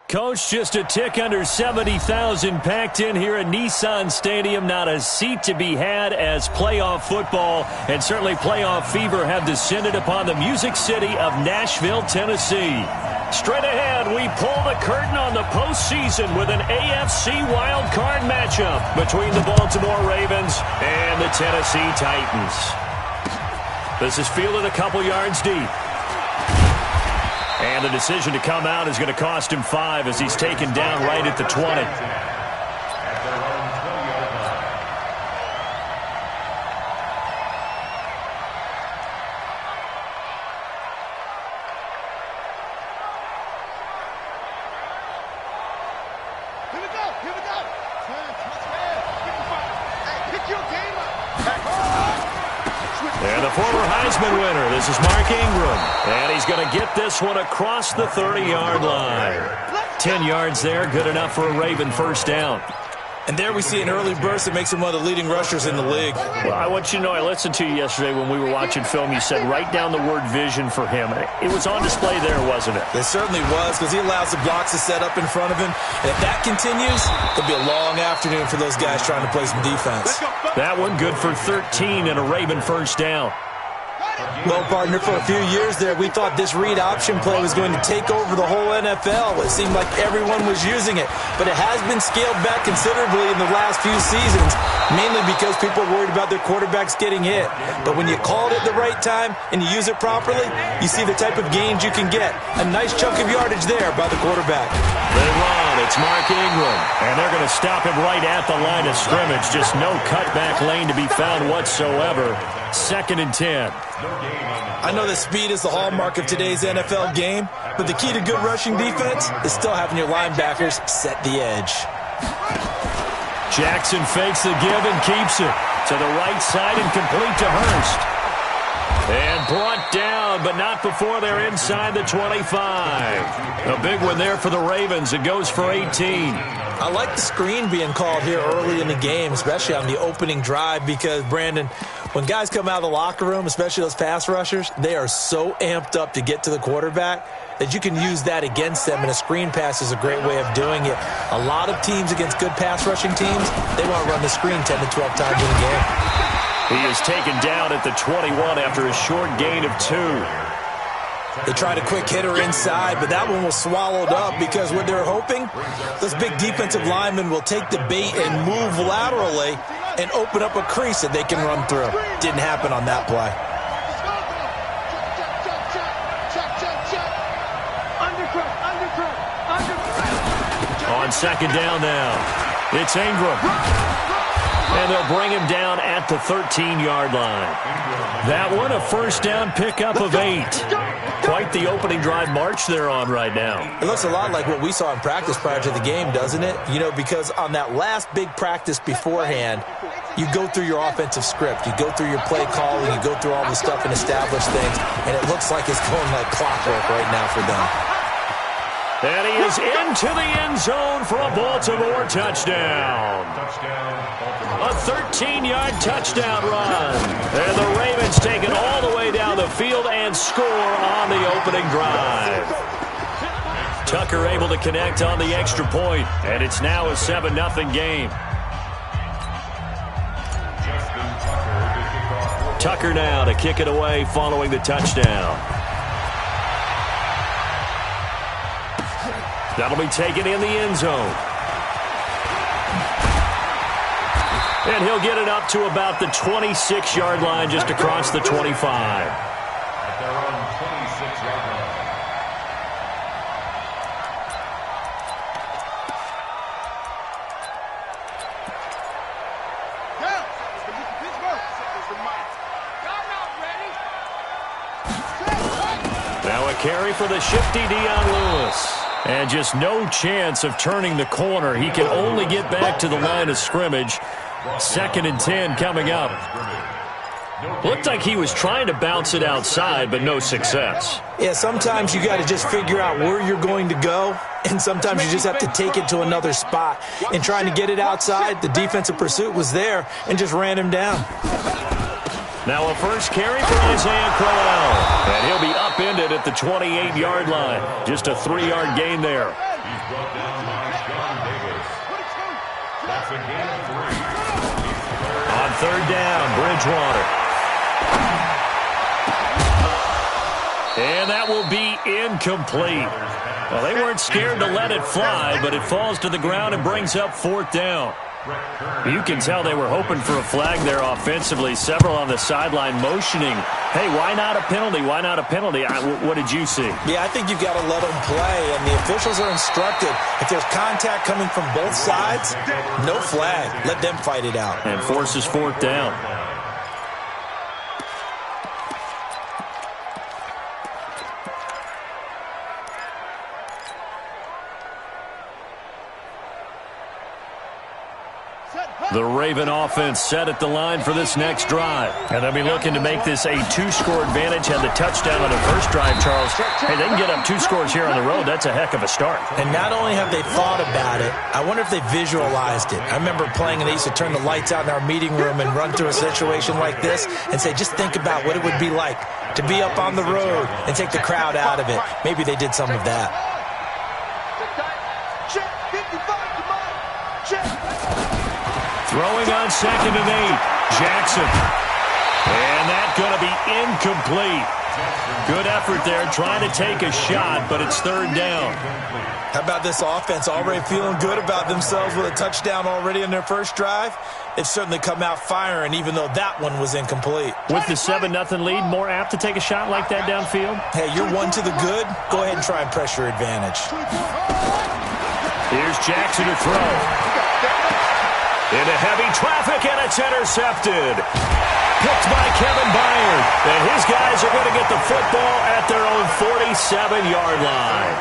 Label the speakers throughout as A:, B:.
A: Coach, just a tick under 70,000 packed in here at Nissan Stadium. Not a seat to be had as playoff football and certainly playoff fever have descended upon the Music City of Nashville, Tennessee. Straight ahead, we pull the curtain on the postseason with an AFC wildcard matchup between the Baltimore Ravens and the Tennessee Titans. This is fielded a couple yards deep. And the decision to come out is going to cost him 5 as he's taken down right at the 20.
B: And the former Heisman winner, this is Mark Ingram. And he's going to get this one across the 30-yard line. 10 yards there, good enough for a Raven first down.
C: And there we see an early burst that makes him one of the leading rushers in the league.
A: Well, I want you to know, I listened to you yesterday when we were watching film. You said write down the word vision for him. It was on display there, wasn't it?
C: It certainly was, because he allows the blocks to set up in front of him. And if that continues, it'll be a long afternoon for those guys trying to play some defense.
A: That one good for 13 and a Raven first down.
C: Well, partner, for a few years there, we thought this read option play was going to take over the whole NFL. It seemed like everyone was using it, but it has been scaled back considerably in the last few seasons, mainly because people are worried about their quarterbacks getting hit. But when you call it at the right time and you use it properly, you see the type of gains you can get. A nice chunk of yardage there by the quarterback.
A: They run. It's Mark Ingram, and they're going to stop him right at the line of scrimmage. Just no cutback lane to be found whatsoever. 2nd and 10.
C: I know that speed is the hallmark of today's NFL game, but the key to good rushing defense is still having your linebackers set the edge.
A: Jackson fakes the give and keeps it to the right side and complete to Hurst. And brought down, but not before they're inside the 25. A big one there for the Ravens. It goes for 18.
C: I like the screen being called here early in the game, especially on the opening drive, because, Brandon, when guys come out of the locker room, especially those pass rushers, they are so amped up to get to the quarterback that you can use that against them, and a screen pass is a great way of doing it. A lot of teams against good pass rushing teams, they want to run the screen 10 to 12 times in a game.
A: He is taken down at the 21 after a short gain of 2.
C: They tried a quick hitter inside, but that one was swallowed up because what they're hoping, those big defensive linemen will take the bait and move laterally and open up a crease that they can run through. Didn't happen on that play.
A: On 2nd down now, it's Ingram. And they'll bring him down at the 13-yard line. That one, a first down pickup of 8. Quite the opening drive march they're on right now.
C: It looks a lot like what we saw in practice prior to the game, doesn't it? You know, because on that last big practice beforehand, you go through your offensive script. You go through your play calling. You go through all the stuff and establish things. And it looks like it's going like clockwork right now for them.
A: And he is into the end zone for a Baltimore touchdown. A 13-yard touchdown run. And the Ravens take it all the way down the field and score on the opening drive. Tucker able to connect on the extra point, and it's now a 7-0 game. Tucker now to kick it away following the touchdown. That'll be taken in the end zone. And he'll get it up to about the 26-yard line just across the 25.
D: At their own 26-yard line.
A: Now a carry for the shifty Dion Lewis. And just no chance of turning the corner. He can only get back to the line of scrimmage. 2nd and 10 coming up. Looked like he was trying to bounce it outside, but no success.
C: Yeah, sometimes you got to just figure out where you're going to go, and sometimes you just have to take it to another spot. And trying to get it outside, the defensive pursuit was there and just ran him down.
A: Now a first carry for Isaiah Crowell. And he'll be upended it at the 28-yard line. Just a 3-yard gain there.
D: He's brought down by Sean Davis. That's a gain of 3.
A: On third down, Bridgewater. And that will be incomplete. Well, they weren't scared to let it fly, but it falls to the ground and brings up fourth down. You can tell they were hoping for a flag there offensively. Several on the sideline motioning, hey, why not a penalty? Why not a penalty? What did you see?
C: Yeah, I think you've got to let them play, and the officials are instructed. If there's contact coming from both sides, no flag. Let them fight it out.
A: And forces fourth down. The Raven offense set at the line for this next drive. And they'll be looking to make this a 2-score advantage. Had the touchdown on the first drive, Charles. Hey, they can get up 2 scores here on the road. That's a heck of a start.
C: And not only have they thought about it, I wonder if they visualized it. I remember playing, and they used to turn the lights out in our meeting room and run through a situation like this and say, just think about what it would be like to be up on the road and take the crowd out of it. Maybe they did some of that.
A: Throwing on 2nd and 8. Jackson. And that's going to be incomplete. Good effort there, trying to take a shot, but it's third down.
C: How about this offense already feeling good about themselves with a touchdown already in their first drive? They've certainly come out firing, even though that one was incomplete.
A: With the 7-0 lead, more apt to take a shot like that downfield?
C: Hey, you're one to the good. Go ahead and try and press your advantage.
A: Here's Jackson to throw. Into heavy traffic, and it's intercepted. Picked by Kevin Byard. And his guys are going to get the football at their own 47-yard line.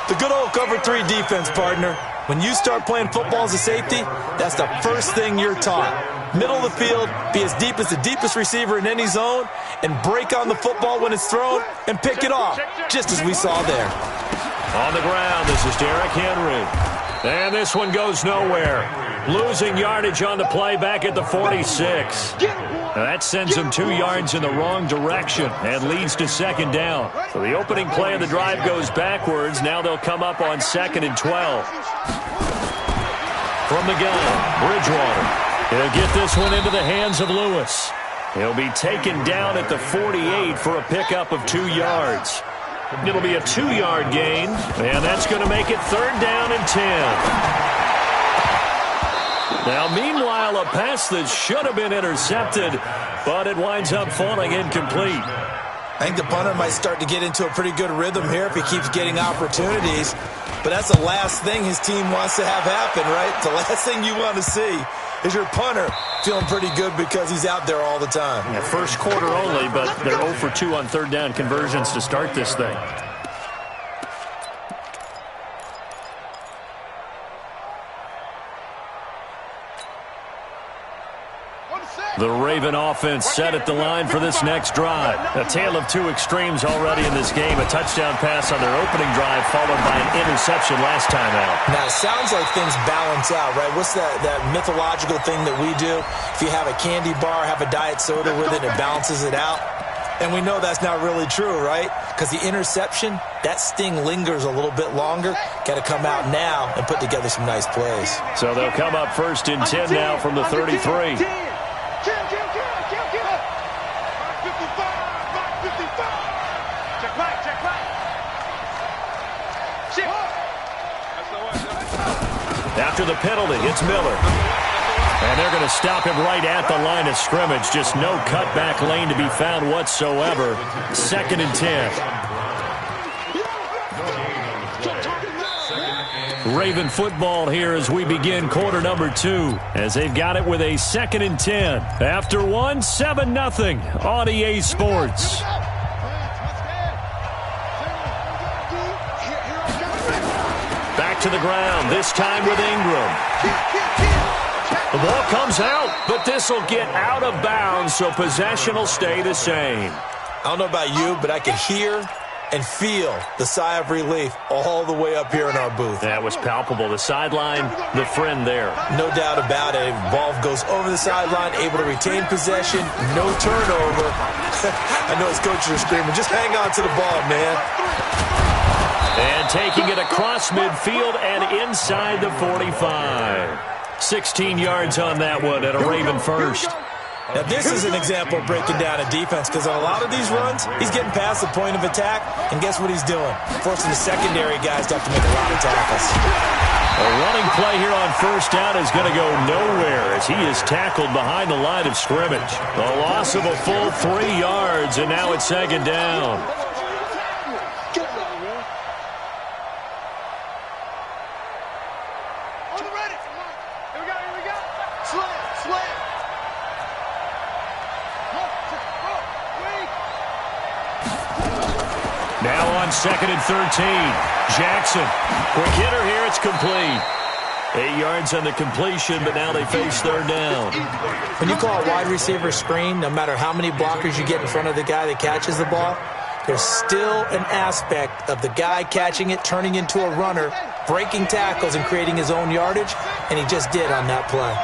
C: The good old cover 3 defense, partner. When you start playing football as a safety, that's the first thing you're taught. Middle of the field, be as deep as the deepest receiver in any zone, and break on the football when it's thrown and pick it off, just as we saw there.
A: On the ground, this is Derrick Henry. And this one goes nowhere. Losing yardage on the play back at the 46. Now that sends them 2 yards in the wrong direction and leads to second down. So the opening play of the drive goes backwards. Now they'll come up on 2nd and 12. From the gun, Bridgewater. He'll get this one into the hands of Lewis. He'll be taken down at the 48 for a pickup of 2 yards. It'll be a 2-yard gain, and that's going to make it third down and 10. Now, meanwhile, a pass that should have been intercepted, but it winds up falling incomplete.
C: I think the punter might start to get into a pretty good rhythm here if he keeps getting opportunities. But that's the last thing his team wants to have happen, right? The last thing you want to see is your punter feeling pretty good because he's out there all the time.
A: Yeah, first quarter only, but they're 0 for 2 on third down conversions to start this thing. The Raven offense set at the line for this next drive. A tale of 2 extremes already in this game. A touchdown pass on their opening drive followed by an interception last time out.
C: Now, it sounds like things balance out, right? What's that mythological thing that we do? If you have a candy bar, have a diet soda with it, it balances it out. And we know that's not really true, right? Because the interception, that sting lingers a little bit longer. Got to come out now and put together some nice plays.
A: So they'll come up 1st and 10 now from the 33. After the penalty, it's Miller. And they're going to stop him right at the line of scrimmage. Just no cutback lane to be found whatsoever. 2nd and 10. Raven football here as we begin quarter number 2. As they've got it with a 2nd and 10. After 1, 7-0 on EA Sports. Back to the ground, this time with Ingram. The ball comes out, but this will get out of bounds, so possession will stay the same.
C: I don't know about you, but I could hear and feel the sigh of relief all the way up here in our booth.
A: That was palpable. The sideline, the friend there.
C: No doubt about it. Ball goes over the sideline, able to retain possession, no turnover. I know his coaches are screaming, just hang on to the ball, man.
A: And taking it across midfield and inside the 45. 16 yards on that one and a Raven first.
C: Now, this is an example of breaking down a defense, because on a lot of these runs, he's getting past the point of attack, and guess what he's doing? Forcing the secondary guys to have to make a lot of tackles.
A: A running play here on first down is going to go nowhere as he is tackled behind the line of scrimmage. A loss of a full 3 yards, and now it's second down. Now on 2nd and 13. Jackson. Quick hitter here. It's complete. 8 yards on the completion, but now they face third down.
C: When you call a wide receiver screen, no matter how many blockers you get in front of the guy that catches the ball, there's still an aspect of the guy catching it, turning into a runner, breaking tackles and creating his own yardage, and he just did on that play.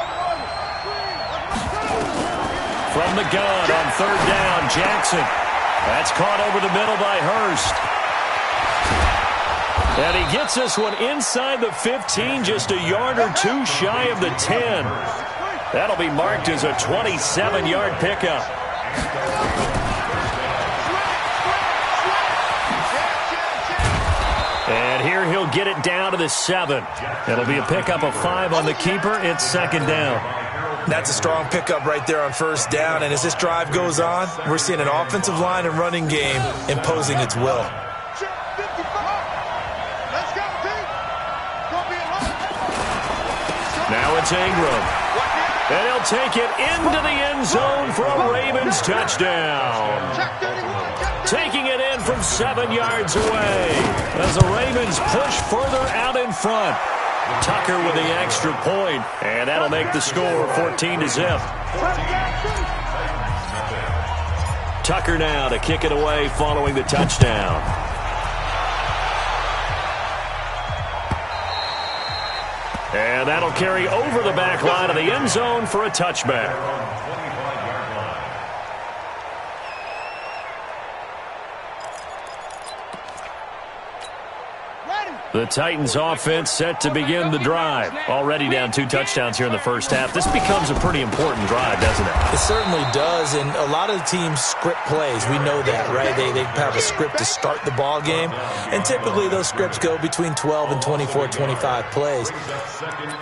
A: From the gun on third down, Jackson. That's caught over the middle by Hurst. And he gets this one inside the 15, just a yard or two shy of the 10. That'll be marked as a 27-yard pickup. And here he'll get it down to the 7. It'll be a pickup of 5 on the keeper. It's second down.
C: That's a strong pickup right there on first down, and as this drive goes on, we're seeing an offensive line and running game imposing its will.
A: Now it's Ingram. And he'll take it into the end zone for a Ravens touchdown. Taking it in from 7 yards away as the Ravens push further out in front. Tucker with the extra point, and that'll make the score 14-0. Tucker now to kick it away following the touchdown. And that'll carry over the back line of the end zone for a touchback. The Titans offense set to begin the drive. Already down 2 touchdowns here in the first half. This becomes a pretty important drive, doesn't it?
C: It certainly does, and a lot of the teams script plays. We know that, right? They have a script to start the ball game, and typically those scripts go between 12 and 24, 25 plays.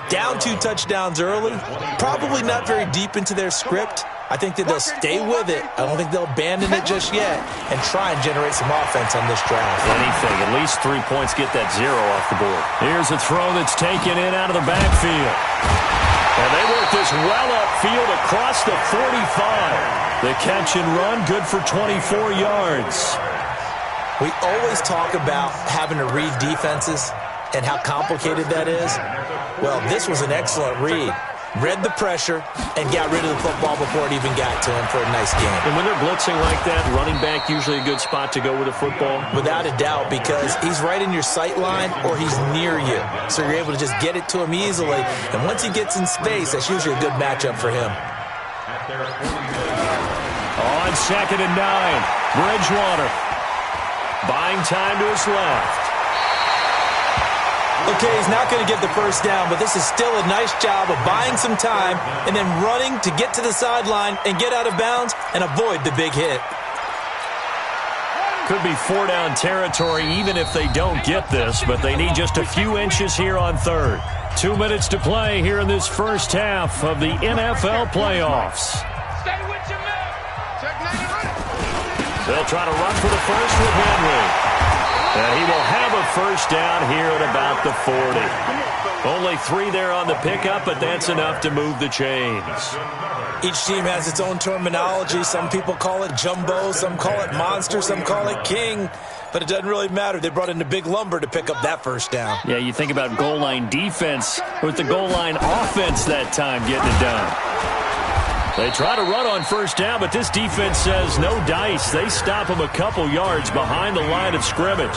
C: Down 2 touchdowns early, probably not very deep into their script. I think that they'll stay with it. I don't think they'll abandon it just yet and try and generate some offense on this drive.
A: Anything. At least 3 points, get that 0 off the board. Here's a throw that's taken in out of the backfield. And they work this well upfield across the 45. The catch and run, good for 24 yards.
C: We always talk about having to read defenses and how complicated that is. Well, this was an excellent read. Read the pressure and got rid of the football before it even got to him for a nice game.
A: And when they're blitzing like that, running back usually a good spot to go with the football?
C: Without a doubt, because he's right in your sight line or he's near you. So you're able to just get it to him easily. And once he gets in space, that's usually a good matchup for him.
A: On 2nd and 9, Bridgewater. Buying time to his left.
C: Okay, he's not going to get the first down, but this is still a nice job of buying some time and then running to get to the sideline and get out of bounds and avoid the big hit.
A: Could be 4-down territory even if they don't get this, but they need just a few inches here on third. 2 minutes to play here in this first half of the NFL playoffs. They'll try to run for the first with Henry. And he will have a first down here at about the 40. Only 3 there on the pickup, but that's enough to move the chains.
C: Each team has its own terminology. Some people call it jumbo, some call it monster, some call it king. But it doesn't really matter. They brought in the big lumber to pick up that first down.
A: Yeah, you think about goal line defense with the goal line offense that time getting it done. They try to run on first down, but this defense says no dice. They stop them a couple yards behind the line of scrimmage.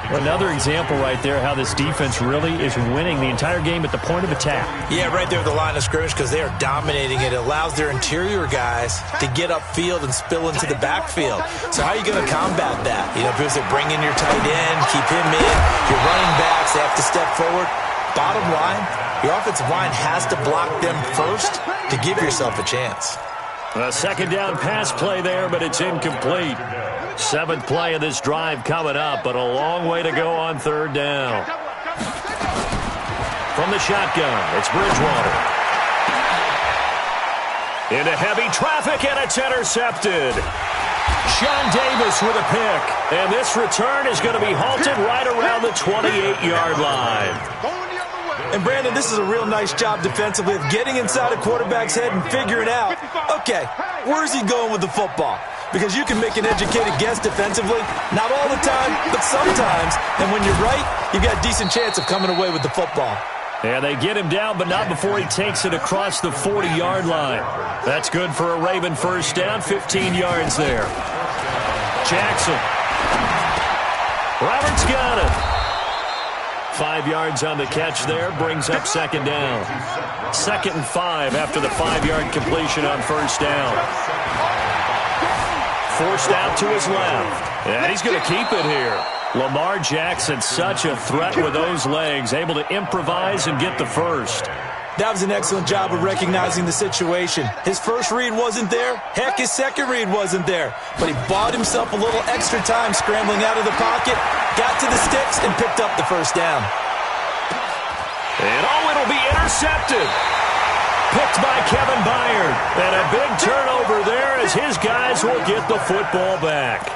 A: Another example right there how this defense really is winning the entire game at the point of attack.
C: Yeah, right there at the line of scrimmage because they are dominating it. It allows their interior guys to get upfield and spill into the backfield. So how are you going to combat that? You know, if you bring in your tight end, keep him in, your running backs, they have to step forward. Bottom line, your offensive line has to block them first to give yourself a chance.
A: A second down pass play there, but it's incomplete. Seventh play of this drive coming up, but a long way to go on third down. From the shotgun, it's Bridgewater. Into heavy traffic, and it's intercepted. Sean Davis with a pick, and this return is going to be halted right around the 28-yard line.
C: And, Brandon, this is a real nice job defensively of getting inside a quarterback's head and figuring out, okay, where's he going with the football? Because you can make an educated guess defensively, not all the time, but sometimes. And when you're right, you've got a decent chance of coming away with the football.
A: And they get him down, but not before he takes it across the 40-yard line. That's good for a Raven first down, 15 yards there. Jackson. Roberts got it. 5 yards on the catch there, brings up second down. 2nd and 5 after the 5-yard completion on first down. Forced out to his left. And he's going to keep it here. Lamar Jackson, such a threat with those legs, able to improvise and get the first.
C: That was an excellent job of recognizing the situation. His first read wasn't there. Heck, his second read wasn't there. But he bought himself a little extra time scrambling out of the pocket, got to the sticks, and picked up the first down.
A: And it'll be intercepted. Picked by Kevin Byard. And a big turnover there as his guys will get the football back.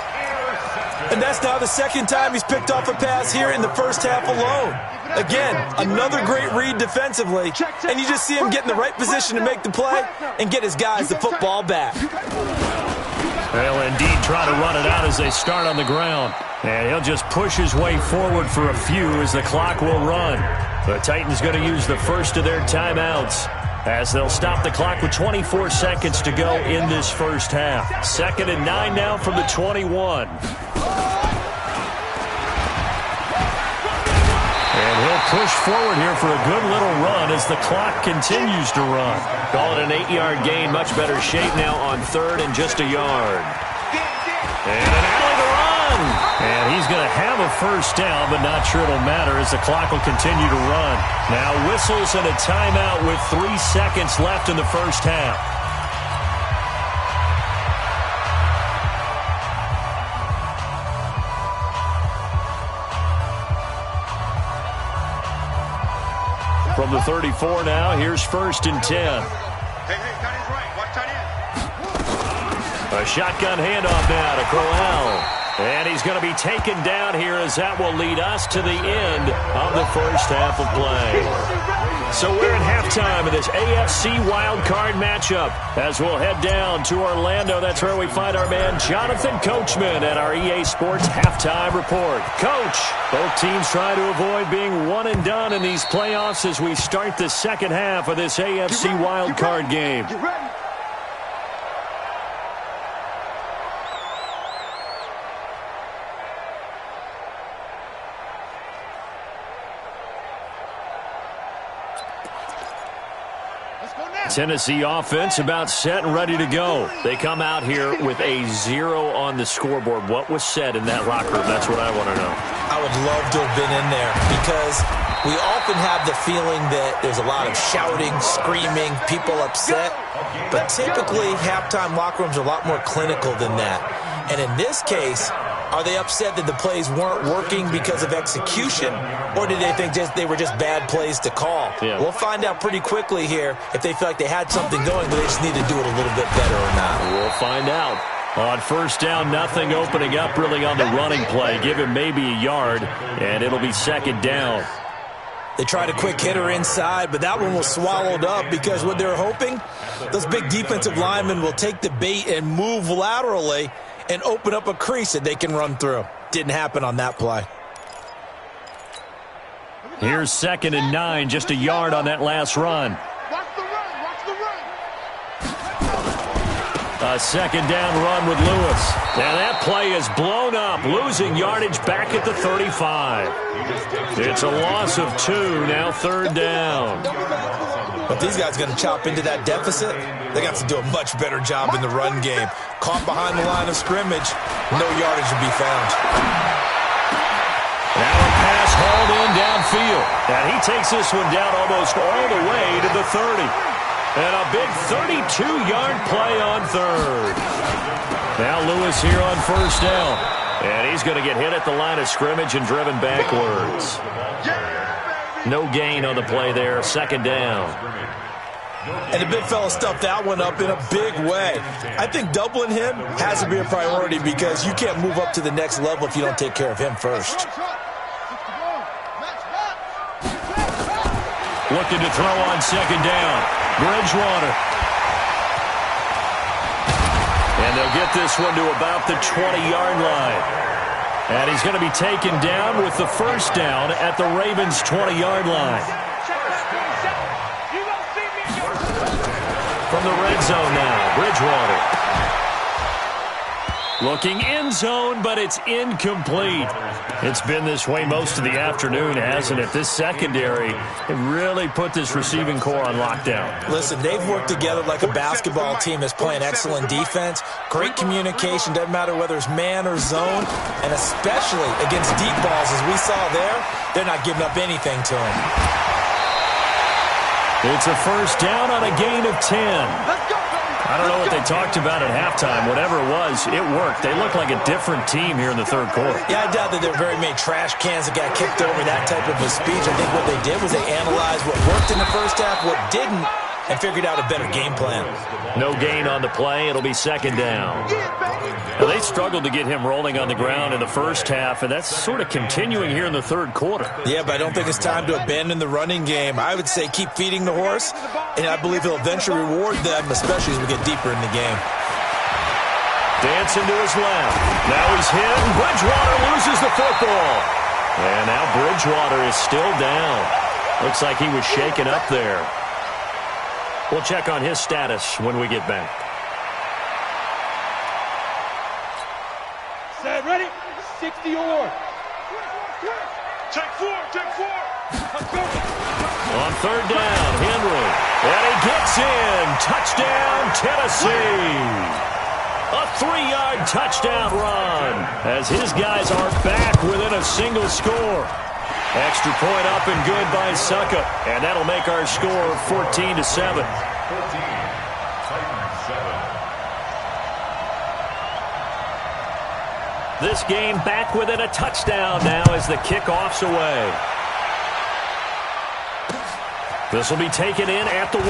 C: And that's now the second time he's picked off a pass here in the first half alone. Again, another great read defensively, and you just see him get in the right position to make the play and get his guys the football back.
A: They'll indeed try to run it out as they start on the ground. And he'll just push his way forward for a few as the clock will run. The Titans going to use the first of their timeouts as they'll stop the clock with 24 seconds to go in this first half. 2nd and 9 now from the 21. And he'll push forward here for a good little run as the clock continues to run. Call it an 8-yard gain, much better shape now on 3rd and just a yard. And an alley to run. And he's going to have a first down, but not sure it'll matter as the clock will continue to run. Now whistles and a timeout with 3 seconds left in the first half. From the 34 now, here's 1st and 10.
E: Hey, tight end's right. Watch tight end.
A: A shotgun handoff now to Crowell. And he's going to be taken down here as that will lead us to the end of the first half of play. So we're at halftime of this AFC wildcard matchup as we'll head down to Orlando. That's where we find our man Jonathan Coachman at our EA Sports Halftime Report. Coach, both teams try to avoid being one and done in these playoffs as we start the second half of this AFC wildcard game. Tennessee offense about set and ready to go. They come out here with a 0 on the scoreboard. What was said in that locker room? That's what I want to know.
C: I would love to have been in there because we often have the feeling that there's a lot of shouting, screaming, people upset. But typically, halftime locker rooms are a lot more clinical than that. And in this case, are they upset that the plays weren't working because of execution, or did they think they were just bad plays to call?
A: Yeah.
C: We'll find out pretty quickly here if they feel like they had something going, but they just need to do it a little bit better or not.
A: We'll find out. On first down, nothing opening up really on the running play. Give him maybe a yard, and it'll be second down.
C: They tried a quick hitter inside, but that one was swallowed up because what they're hoping, those big defensive linemen will take the bait and move laterally and open up a crease that they can run through. Didn't happen on that play.
A: Here's 2nd and 9, just a yard on that last run.
E: Watch the run. Watch the run.
A: A second down run with Lewis. And that play is blown up, losing yardage back at the 35. It's a loss of 2, now third down.
C: But these guys are going to chop into that deficit. They got to do a much better job in the run game. Caught behind the line of scrimmage, no yardage to be found.
A: Now a pass hauled in downfield. And he takes this one down almost all the way to the 30. And a big 32-yard play on third. Now Lewis here on first down. And he's going to get hit at the line of scrimmage and driven backwards. No gain on the play there, second down.
C: And the big fella stuffed that one up in a big way. I think doubling him has to be a priority because you can't move up to the next level if you don't take care of him first.
A: Looking to throw on second down. Bridgewater. And they'll get this one to about the 20-yard line. And he's going to be taken down with the first down at the Ravens' 20-yard line. From the red zone now, Bridgewater. Looking end zone, but it's incomplete. It's been this way most of the afternoon, hasn't it? This secondary really put this receiving core on lockdown.
C: Listen, they've worked together like a basketball team that's playing excellent defense. Great communication, doesn't matter whether it's man or zone. And especially against deep balls, as we saw there, they're not giving up anything to him.
A: It's a first down on a gain of 10. I don't know what they talked about at halftime. Whatever it was, it worked. They look like a different team here in the third quarter.
C: Yeah, I doubt that there were very many trash cans that got kicked over that type of a speech. I think what they did was they analyzed what worked in the first half, what didn't, and figured out a better game plan.
A: No gain on the play. It'll be second down. Now, they struggled to get him rolling on the ground in the first half, and that's sort of continuing here in the third quarter.
C: Yeah, but I don't think it's time to abandon the running game. I would say keep feeding the horse, and I believe he'll eventually reward them, especially as we get deeper in the game.
A: Dancing to his left. Now he's hit, and Bridgewater loses the football. And now Bridgewater is still down. Looks like he was shaken up there. We'll check on his status when we get back.
E: Set, ready? 60 or. Take four.
A: On third down, Henry. And he gets in. Touchdown, Tennessee. A 3-yard touchdown run as his guys are back within a single score. Extra point up and good by Suckup. And that'll make our score 14-7. This game back within a touchdown now as the kickoff's away. This will be taken in at the 1.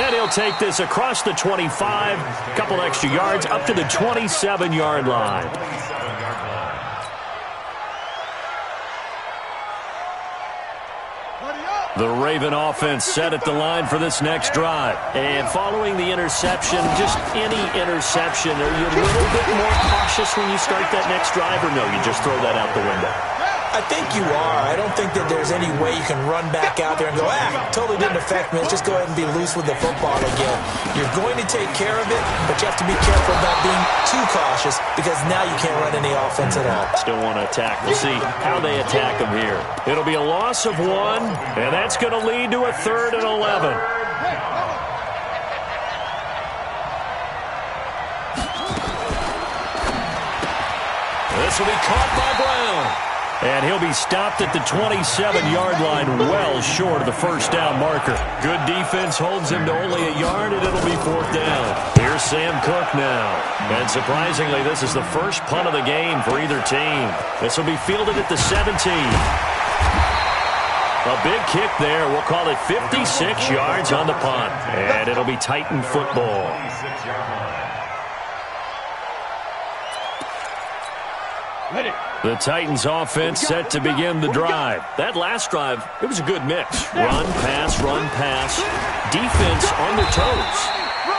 A: And he'll take this across the 25, a couple extra yards up to the 27-yard line. The Raven offense set at the line for this next drive. And following the interception, just any interception, are you a little bit more cautious when you start that next drive, or no, you just throw that out the window?
C: I think you are. I don't think that there's any way you can run back out there and go, totally didn't affect me. Let's just go ahead and be loose with the football again. You're going to take care of it, but you have to be careful about being too cautious because now you can't run any offense at all.
A: Still want to attack. We'll see how they attack them here. It'll be a loss of 1, and that's going to lead to a 3rd and 11. This will be caught by Brown. And he'll be stopped at the 27-yard line, well short of the first down marker. Good defense holds him to only a yard, and it'll be 4th down. Here's Sam Cook now. And surprisingly, this is the first punt of the game for either team. This will be fielded at the 17. A big kick there. We'll call it 56 yards on the punt. And it'll be Titan football. The Titans offense set to begin the drive. That last drive, it was a good mix. Run, pass, run, pass. Defense on their toes.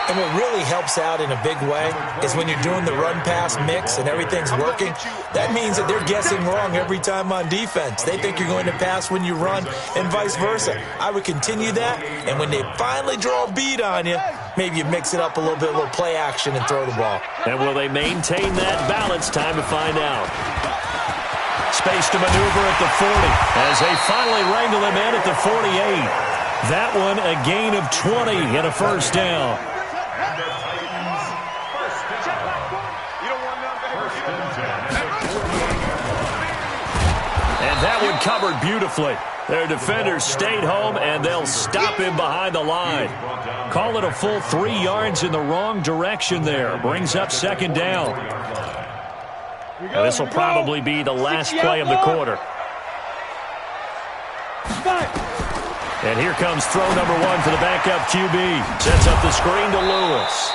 C: And what really helps out in a big way is when you're doing the run-pass mix and everything's working, that means that they're guessing wrong every time on defense. They think you're going to pass when you run and vice versa. I would continue that, and when they finally draw a beat on you, maybe you mix it up a little bit, a little play action, and throw the ball.
A: And will they maintain that balance? Time to find out. Space to maneuver at the 40 as they finally wrangle him in at the 48. That one a gain of 20 and a first down. And that one covered beautifully. Their defenders stayed home, and they'll stop him behind the line. Call it a full 3 yards in the wrong direction there. Brings up second down. This will probably be the last play of the quarter. And here comes throw number 1 for the backup QB. Sets up the screen to Lewis.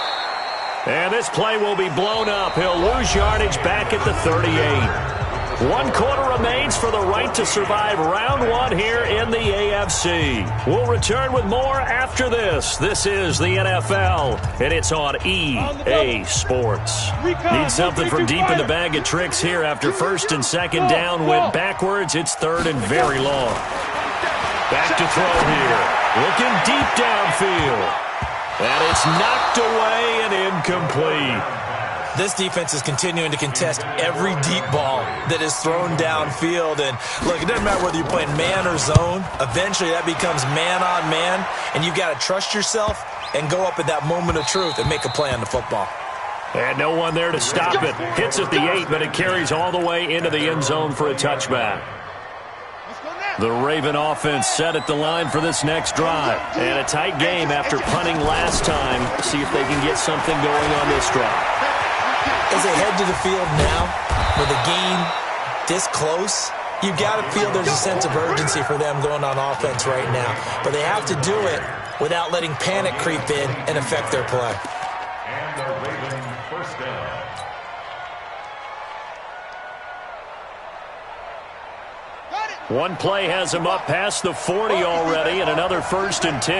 A: And this play will be blown up. He'll lose yardage back at the 38. 1 quarter remains for the right to survive round 1 here in the AFC. We'll return with more after this. This is the NFL, and it's on EA Sports. Need something from deep in the bag of tricks here after first and second down. Went backwards. It's third and very long. Back to throw here. Looking deep downfield. And it's knocked away and incomplete.
C: This defense is continuing to contest every deep ball that is thrown downfield. And, look, it doesn't matter whether you're playing man or zone. Eventually, that becomes man-on-man, and you've got to trust yourself and go up at that moment of truth and make a play on the football.
A: And no one there to stop it. Hits at the 8, but it carries all the way into the end zone for a touchback. The Raven offense set at the line for this next drive. And a tight game after punting last time. See if they can get something going on this drive.
C: As they head to the field now, with a game this close, you've got to feel there's a sense of urgency for them going on offense right now. But they have to do it without letting panic creep in and affect their play.
D: And the Raven first down.
A: One play has him up past the 40 already, and another first and 10.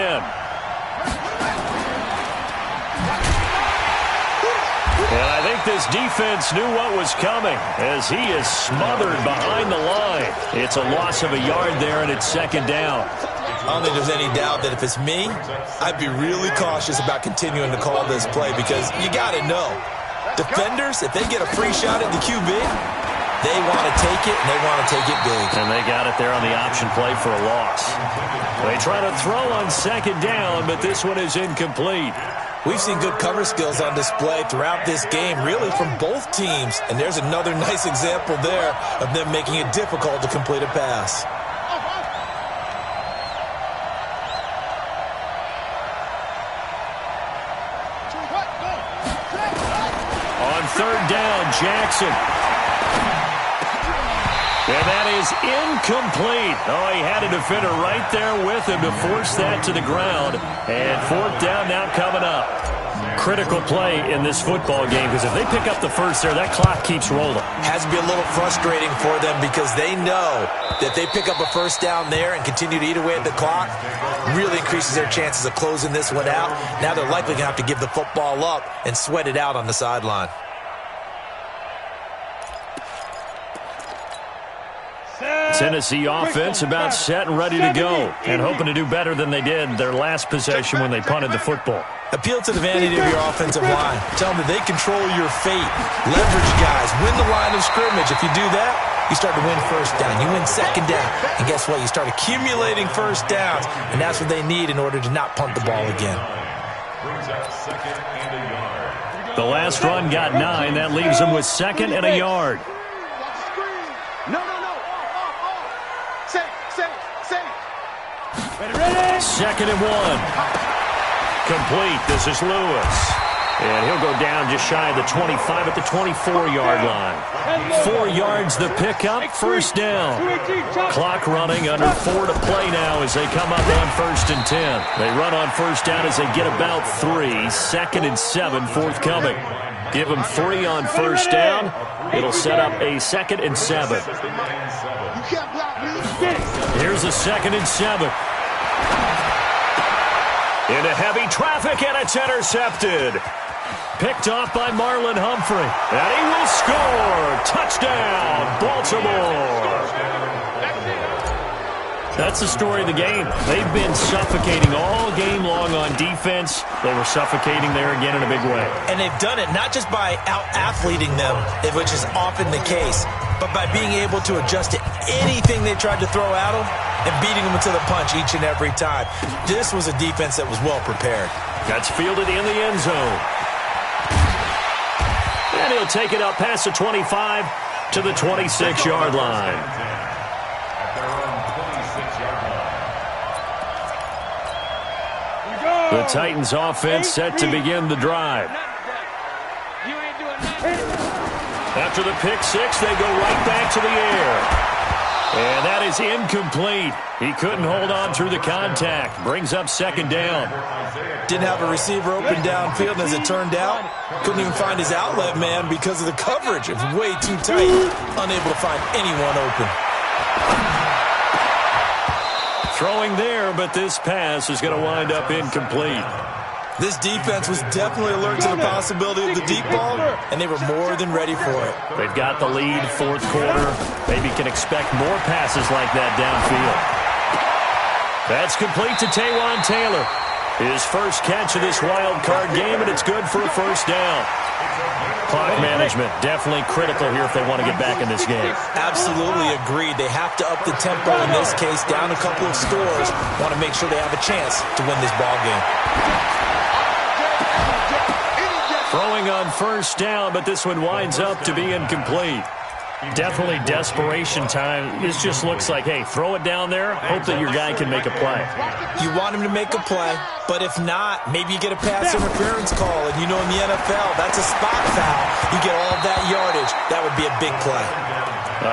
A: And I think this defense knew what was coming as he is smothered behind the line. It's a loss of a yard there, and it's second down.
C: I don't think there's any doubt that if it's me, I'd be really cautious about continuing to call this play because you got to know, defenders, if they get a free shot at the QB, they want to take it, and they want to take it big.
A: And they got it there on the option play for a loss. They try to throw on second down, but this one is incomplete.
C: We've seen good cover skills on display throughout this game, really from both teams. And there's another nice example there of them making it difficult to complete a pass.
A: On third down, Jackson. And that is incomplete. Oh, he had a defender right there with him to force that to the ground. And fourth down now coming up. Critical play in this football game because if they pick up the first there, that clock keeps rolling.
C: Has to be a little frustrating for them because they know that they pick up a first down there and continue to eat away at the clock, really increases their chances of closing this one out. Now they're likely going to have to give the football up and sweat it out on the sideline.
A: Tennessee offense about set and ready to go and hoping to do better than they did their last possession when they punted the football.
C: Appeal to the vanity of your offensive line. Tell them that they control your fate. Leverage guys. Win the line of scrimmage. If you do that, you start to win first down. You win second down. And guess what? You start accumulating first downs. And that's what they need in order to not punt the ball again.
A: The last run got 9. That leaves them with second and a yard. Second and 1. Complete. This is Lewis. And he'll go down just shy of the 25 at the 24-yard line. 4 yards the pickup. First down. Clock running under 4 to play now as they come up on first and 10. They run on first down as they get about 3. Second and 7 forthcoming. Give them 3 on first down. It'll set up a second and 7. Here's a second and 7.
B: Into heavy traffic, and it's intercepted. Picked off by Marlon Humphrey. And he will score. Touchdown, Baltimore. That's the story of the game. They've been suffocating all game long on defense. They were suffocating there again in a big way.
C: And they've done it not just by out-athleting them, which is often the case, but by being able to adjust to anything they tried to throw at them and beating them to the punch each and every time. This was a defense that was well prepared.
B: That's fielded in the end zone. And he'll take it up past the 25 to the 26-yard line. The Titans offense set to begin the drive. After the pick six, they go right back to the air. And that is incomplete. He couldn't hold on through the contact. Brings up second down.
C: Didn't have a receiver open downfield, as it turned out. Couldn't even find his outlet man because of the coverage. It was way too tight. Unable to find anyone open.
B: Throwing there, but this pass is going to wind up incomplete.
C: This defense was definitely alert to the possibility of the deep ball, and they were more than ready for it.
B: They've got the lead, fourth quarter. Maybe can expect more passes like that downfield. That's complete to Taywan Taylor. His first catch of this wild card game, and it's good for a first down. Clock management definitely critical here if they want to get back in this game.
C: Absolutely agreed. They have to up the tempo in this case, down a couple of scores. Want to make sure they have a chance to win this ball game.
B: Throwing on first down, but this one winds up to be incomplete. Definitely desperation time. This just looks like, hey, throw it down there, hope that your guy can make a play.
C: You want him to make a play, but if not, maybe you get a pass interference call. And you know in the NFL, that's a spot foul. You get all that yardage. That would be a big play.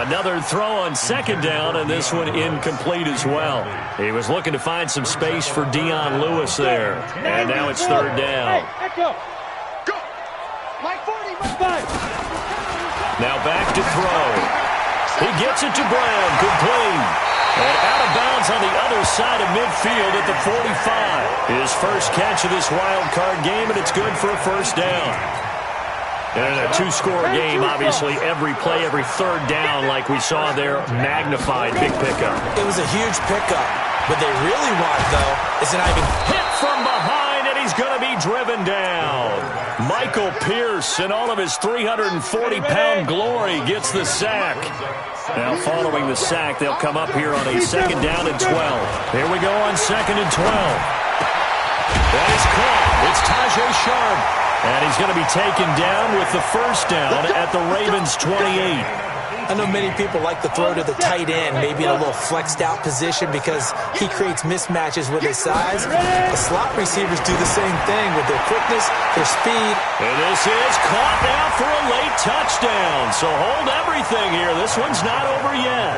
B: Another throw on second down, and this one incomplete as well. He was looking to find some space for Dion Lewis there. And now it's third down. Now back to throw. He gets it to Brown, complete. And out of bounds on the other side of midfield at the 45. His first catch of this wild card game, and it's good for a first down. And in a two-score game, obviously, every play, every third down, like we saw there, magnified, big pickup.
C: It was a huge pickup. What they really want, though, is an even
B: hit from behind, and he's going to be driven down. Michael Pierce, in all of his 340-pound glory, gets the sack. Now, following the sack, they'll come up here on a second down and 12. Here we go on second and 12. That is caught. It's Tajay Sharp. And he's going to be taken down with the first down at the Ravens' 28.
C: I know many people like to throw to the tight end, maybe in a little flexed out position because he creates mismatches with his size. The slot receivers do the same thing with their quickness, their speed.
B: And this is caught now for a late touchdown. So hold everything here. This one's not over yet.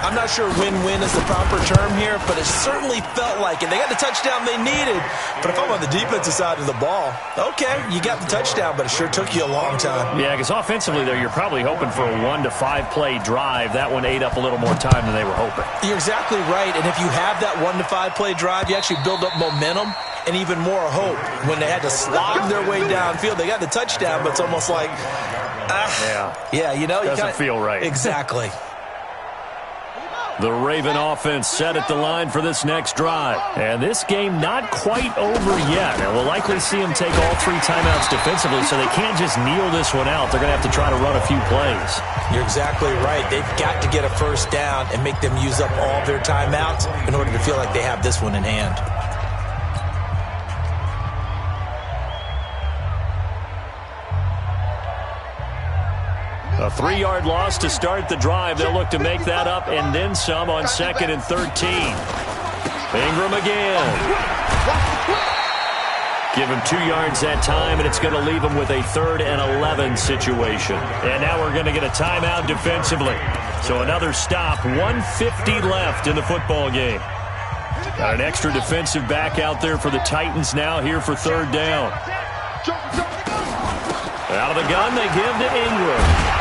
C: I'm not sure win-win is the proper term here, but it certainly felt like it. They got the touchdown they needed, but if I'm on the defensive side of the ball, okay, you got the touchdown, but it sure took you a long time.
B: Yeah, because offensively, though, you're probably hoping for a 1 to 5 play drive. That one ate up a little more time than they were hoping.
C: You're exactly right, and if you have that 1 to 5 play drive, you actually build up momentum and even more hope. When they had to slog their way downfield, they got the touchdown, but it's almost like, yeah, you know,
B: doesn't feel right.
C: Exactly.
B: The Raven offense set at the line for this next drive. And this game not quite over yet. And we'll likely see them take all 3 timeouts defensively, so they can't just kneel this one out. They're going to have to try to run a few plays.
C: You're exactly right. They've got to get a first down and make them use up all their timeouts in order to feel like they have this one in hand.
B: A 3-yard loss to start the drive. They'll look to make that up and then some on second and 13. Ingram again. Give him 2 yards that time, and it's going to leave him with a 3rd and 11 situation. And now we're going to get a timeout defensively. So another stop, 1:50 left in the football game. Got an extra defensive back out there for the Titans now here for 3rd down. Out of the gun, they give to Ingram.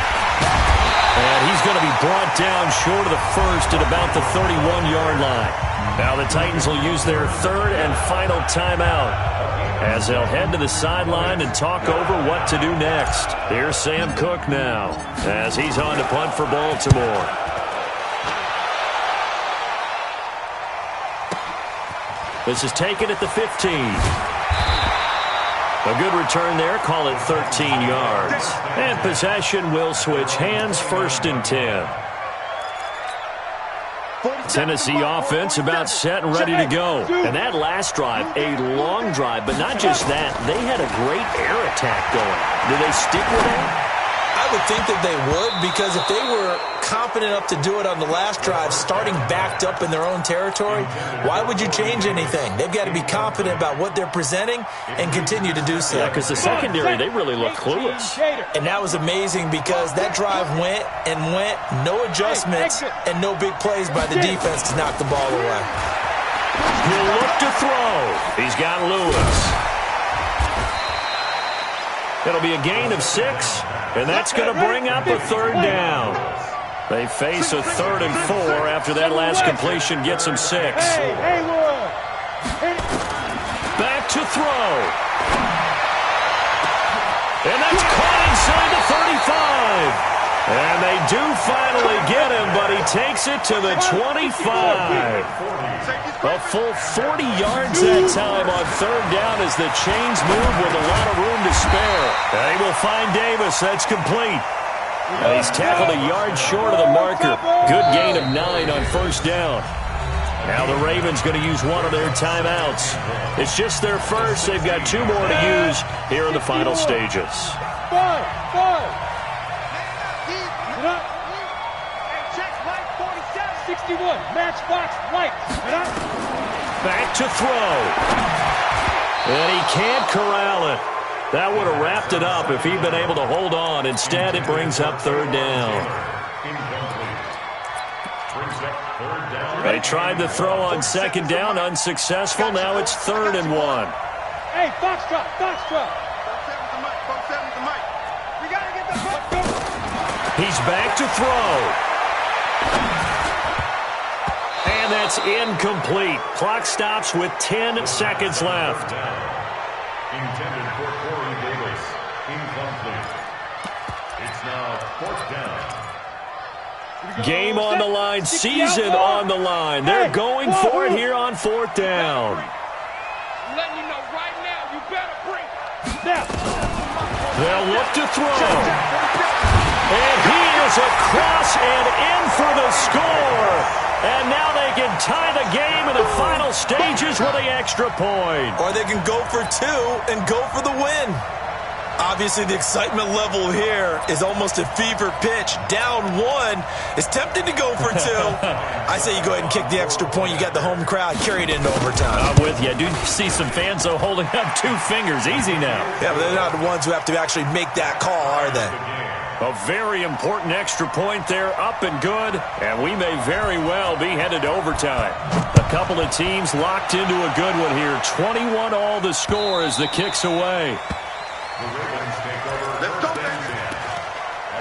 A: And he's going to be brought down short of the first at about the 31-yard line. Now the Titans will use their third and final timeout as they'll head to the sideline and talk over what to do next. Here's Sam Cook now as he's on to punt for Baltimore. This is taken at the 15. A good return there. Call it 13 yards. And possession will switch hands, 1st and 10. Tennessee offense about set and ready to go. And that last drive, a long drive, but not just that. They had a great air attack going. Do they stick with that?
C: I would think that they would, because if they were confident enough to do it on the last drive, starting backed up in their own territory, why would you change anything? They've got to be confident about what they're presenting and continue to do so.
A: Yeah, because the secondary, they really look clueless.
C: And that was amazing because that drive went and went, no adjustments, and no big plays by the defense to knock the ball away.
A: He'll look to throw. He's got Lewis. It'll be a gain of 6. And that's going to bring up a 3rd down. They face a 3rd and 4 after that last completion gets them 6. Back to throw. And that's caught inside the 35. And they do finally get him, but he takes it to the 25. A full 40 yards that time on 3rd down as the chains move with a lot of room to spare. They will find Davis. That's complete. And he's tackled a yard short of the marker. Good gain of 9 on 1st down. Now the Ravens going to use one of their timeouts. It's just their first. They've got 2 more to use here in the final stages.
F: 61, matchbox, light.
A: Back to throw. And he can't corral it. That would have wrapped it up if he'd been able to hold on. Instead, it brings up 3rd down. They tried to throw on 2nd down, unsuccessful. Now it's 3rd and 1.
F: Hey, Foxtrot, Foxtrot.
A: He's back to throw. And that's incomplete. Clock stops with 10 seconds left.
D: Intended for Corey Davis. Incomplete. It's now 4th down.
A: Game on the line. Season on the line. They're going for it here on 4th down.
F: I'm letting you know right now, you better bring.
A: They'll look to throw. And he is across and in for the score. And now they can tie the game in the final stages with the extra point.
C: Or they can go for 2 and go for the win. Obviously, the excitement level here is almost a fever pitch. Down 1. It's tempting to go for 2. I say you go ahead and kick the extra point. You got the home crowd. Carry it into overtime.
A: I'm with you. I do see some fans, though, holding up 2 fingers. Easy now.
C: Yeah, but they're not the ones who have to actually make that call, are they?
A: A very important extra point there, up and good, and we may very well be headed to overtime. A couple of teams locked into a good one here. 21 all the score as the kick's away.
D: The Ravens take over at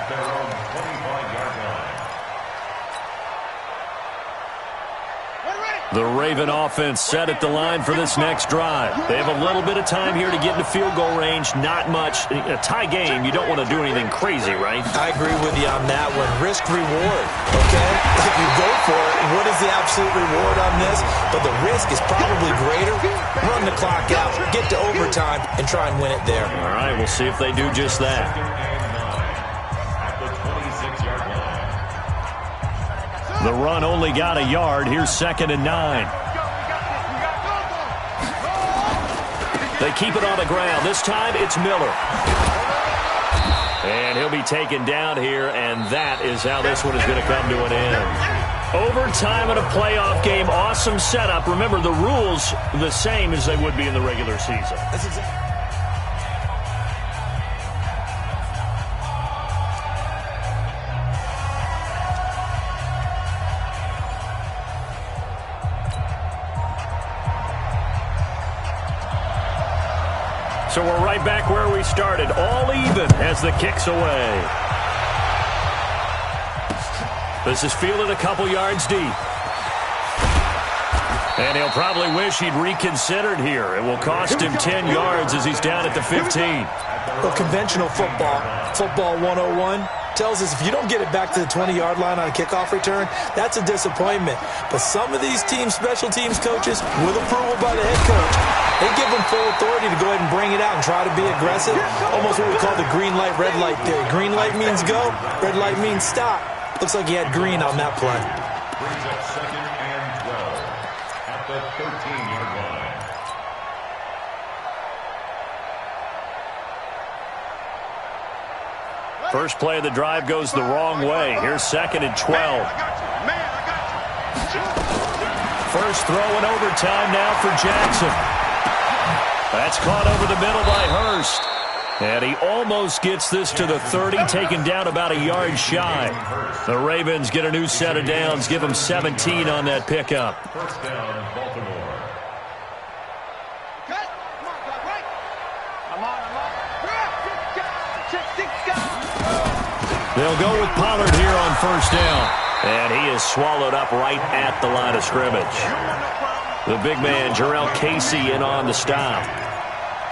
D: their own 25-yard line.
A: The Raven offense set at the line for this next drive. They have a little bit of time here to get into field goal range. Not much. A tie game, you don't want to do anything crazy, right?
C: I agree with you on that one. Risk reward, okay? If you go for it, what is the absolute reward on this? But the risk is probably greater. Run the clock out, get to overtime, and try and win it there.
A: All right, we'll see if they do just that.
D: At the 26-yard line.
A: The run only got a yard. Here's 2nd and 9. They keep it on the ground. This time it's Miller. And he'll be taken down here, and that is how this one is going to come to an end. Overtime in a playoff game. Awesome setup. Remember, the rules the same as they would be in the regular season. So we're right back. back where we started, all even as the kick's away. 2 This is fielded a couple yards deep. And he'll probably wish he'd reconsidered here. It will cost him 10 yards as he's down at the 15.
C: Well, conventional football 101, tells us if you don't get it back to the 20-yard line on a kickoff return, that's a disappointment. But some of these special teams coaches, with approval by the head coach, they give them full authority to go ahead and bring it out and try to be aggressive. Almost what we call the green light, red light theory. Green light means go, red light means stop. Looks like he had green on that play.
D: Brings up 2nd and 12 at the 13-yard line.
A: First play of the drive goes the wrong way. Here's 2nd and 12. First throw in overtime now for Jackson. That's caught over the middle by Hurst. And he almost gets this to the 30, taken down about a yard shy. The Ravens get a new set of downs, give them 17 on that pickup.
D: First down, Baltimore.
A: They'll go with Pollard here on first down. And he is swallowed up right at the line of scrimmage. The big man, Jarrell Casey, in on the stop.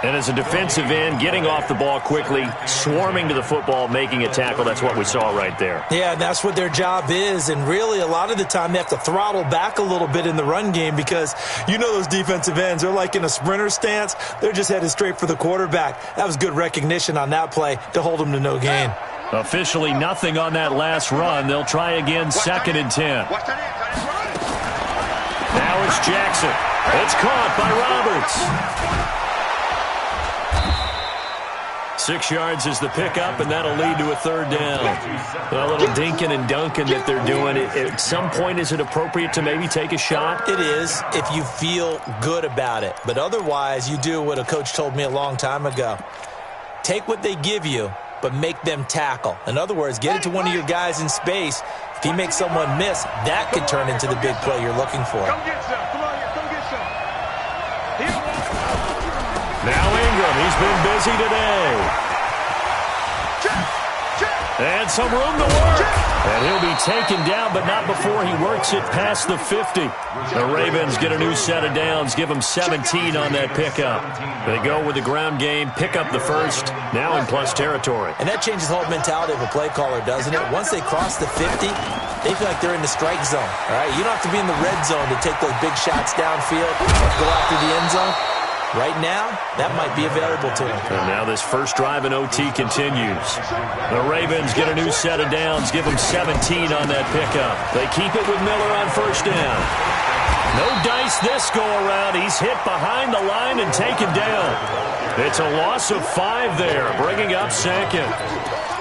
A: And as a defensive end, getting off the ball quickly, swarming to the football, making a tackle, that's what we saw right there.
C: Yeah, that's what their job is. And really, a lot of the time, they have to throttle back a little bit in the run game because you know those defensive ends, they're like in a sprinter stance. They're just headed straight for the quarterback. That was good recognition on that play to hold them to no gain.
A: Officially nothing on that last run. They'll try again, 2nd and 10. Now it's Jackson. It's caught by Roberts. 6 yards is the pickup, and that'll lead to a third down. A little dinking and dunking that they're doing. At some point, is it appropriate to maybe take a shot?
C: It is, if you feel good about it. But otherwise, you do what a coach told me a long time ago. Take what they give you, but make them tackle. In other words, get it to one of your guys in space. If he makes someone miss, that could turn into the big play you're looking for.
F: Come get some. Come on here. Come get some.
A: Now Ingram, he's been busy today. And some room to work. And he'll be taken down, but not before he works it past the 50. The Ravens get a new set of downs, give them 17 on that pickup. They go with the ground game, pick up the first, now in plus territory.
C: And that changes the whole mentality of a play caller, doesn't it? Once they cross the 50, they feel like they're in the strike zone. All right, you don't have to be in the red zone to take those big shots downfield or go after the end zone. Right now, that might be available to him.
A: And now this first drive in OT continues. The Ravens get a new set of downs, give them 17 on that pickup. They keep it with Miller on first down. No dice this go-around. He's hit behind the line and taken down. It's a loss of 5 there, bringing up 2nd.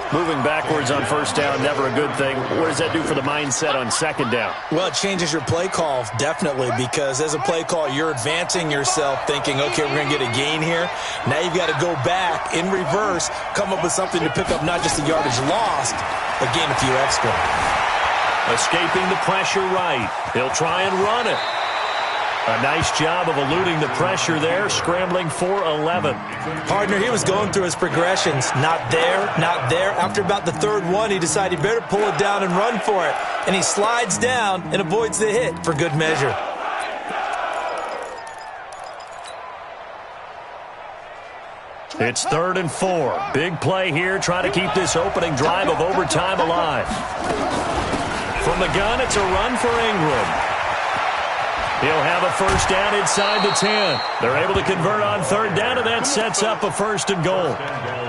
A: Moving backwards on first down, never a good thing. What does that do for the mindset on 2nd down?
C: Well, it changes your play call, definitely, because as a play call, you're advancing yourself thinking, okay, we're going to get a gain here. Now you've got to go back in reverse, come up with something to pick up not just the yardage lost, but gain a few extra.
A: Escaping the pressure right. He'll try and run it. A nice job of eluding the pressure there, scrambling for 11.
C: Partner, he was going through his progressions. Not there, not there. After about the 3rd one, he decided he better pull it down and run for it. And he slides down and avoids the hit for good measure.
A: It's 3rd and 4. Big play here, trying to keep this opening drive of overtime alive. From the gun, it's a run for Ingram. He'll have a first down inside the 10. They're able to convert on 3rd down, and that sets up a 1st and goal.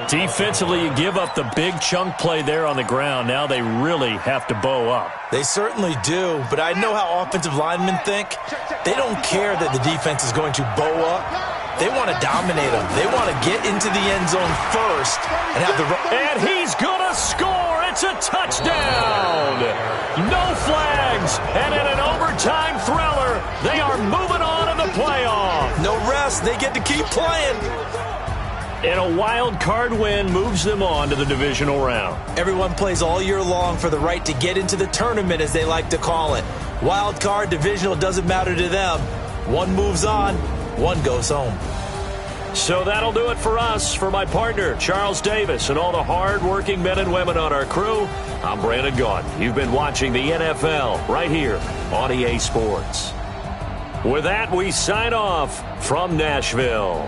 A: Defensively, you give up the big chunk play there on the ground. Now they really have to bow up.
C: They certainly do, but I know how offensive linemen think. They don't care that the defense is going to bow up. They want to dominate them. They want to get into the end zone first and have the...
A: And he's going to score! It's a touchdown! No flags! And in an overtime thriller, they are moving on to the playoff.
C: No rest. They get to keep playing.
A: And a wild card win moves them on to the divisional round.
C: Everyone plays all year long for the right to get into the tournament, as they like to call it. Wild card, divisional, doesn't matter to them. One moves on, one goes home.
A: So that'll do it for us. For my partner, Charles Davis, and all the hard-working men and women on our crew, I'm Brandon Gaudin. You've been watching the NFL right here on EA Sports. With that, we sign off from Nashville.